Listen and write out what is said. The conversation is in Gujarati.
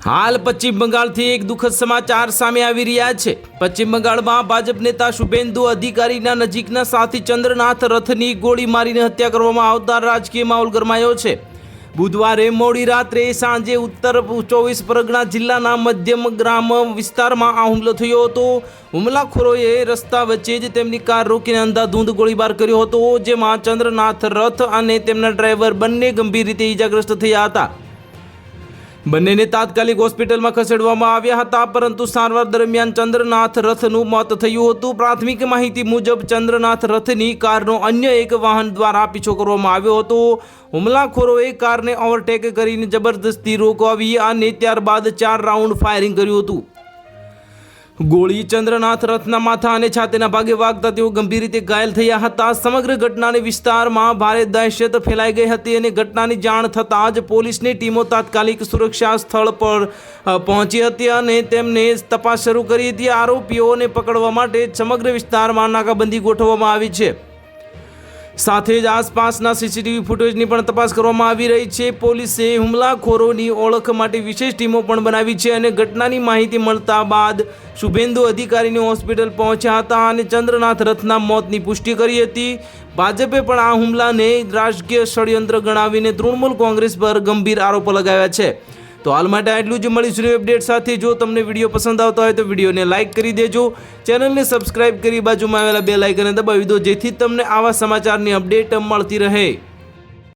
હાલ પશ્ચિમ બંગાળથી એક દુઃખદ સમાચાર સામે આવી રહ્યા છે। પશ્ચિમ બંગાળમાં ભાજપ નેતા શુભેન્દુ અધિકારીના નજીકના સાથી ચંદ્રનાથ રથની ગોળી મારીને હત્યા કરવામાં આવતા રાજકીય માહોલ ગરમાયો છે। બુધવારે મોડી રાત્રે સાંજે ઉત્તર 24 પરગણા જિલ્લાના મધ્યમ ગ્રામ વિસ્તારમાં આ હુમલો થયો હતો। હુમલાખોરોએ રસ્તા વચ્ચે જ તેમની કાર રોકીને અંધાધૂંધ ગોળીબાર કર્યો હતો, જેમાં ચંદ્રનાથ રથ અને તેમના ડ્રાઈવર બંને ગંભીર રીતે ઈજાગ્રસ્ત થયા હતા। બંનેને તાત્કાલિક હોસ્પિટલમાં ખસેડવામાં આવ્યા હતા, પરંતુ સારવાર દરમિયાન ચંદ્રનાથ રથનું મોત થયું હતું। પ્રાથમિક માહિતી મુજબ ચંદ્રનાથ રથની કારનો અન્ય એક વાહન દ્વારા પીછો કરવામાં આવ્યો હતો। હુમલાખોરોએ કારને ઓવરટેક કરીને જબરદસ્તી રોકવાવી અને ત્યારબાદ 4 રાઉન્ડ ફાયરિંગ કર્યું હતું। ગોળી ચંદ્રનાથ રથના માથા અને છાતીના ભાગે વાગતા તેઓ ગંભીર રીતે ઘાયલ થયા હતા। સમગ્ર ઘટનાને વિસ્તારમાં ભારે દહેશત ફેલાઈ ગઈ હતી અને ઘટનાની જાણ થતાં જ પોલીસની ટીમો તાત્કાલિક સુરક્ષા સ્થળ પર પહોંચી હતી અને તેમને તપાસ શરૂ કરી હતી। આરોપીઓને પકડવા માટે સમગ્ર વિસ્તારમાં નાકાબંધી ગોઠવવામાં આવી છે। સાથે જ આસપાસના સીસીટીવી ફૂટેજની પણ તપાસ કરવામાં આવી રહી છે। પોલીસે હુમલાખોરોની ઓળખ માટે વિશેષ ટીમો પણ બનાવી છે અને ઘટનાની માહિતી મળતા બાદ શુભેન્દુ અધિકારીની હોસ્પિટલ પહોંચ્યા હતા અને ચંદ્રનાથ રથના મોતની પુષ્ટિ કરી હતી। ભાજપે પણ આ હુમલાને રાજકીય ષડયંત્ર ગણાવીને તૃણમૂલ કોંગ્રેસ પર ગંભીર આરોપો લગાવ્યા છે। તો હાલ માટે આટલું જ। મળીશું અપડેટ સાથે। જો તમને વિડીયો પસંદ આવતો હોય તો વિડીયોને લાઇક કરી દેજો, ચેનલને સબસ્ક્રાઇબ કરી બાજુમાં આવેલા બેલ આઇકનને દબાવી દો, જેથી તમને આવા સમાચારની અપડેટ મળતી રહે।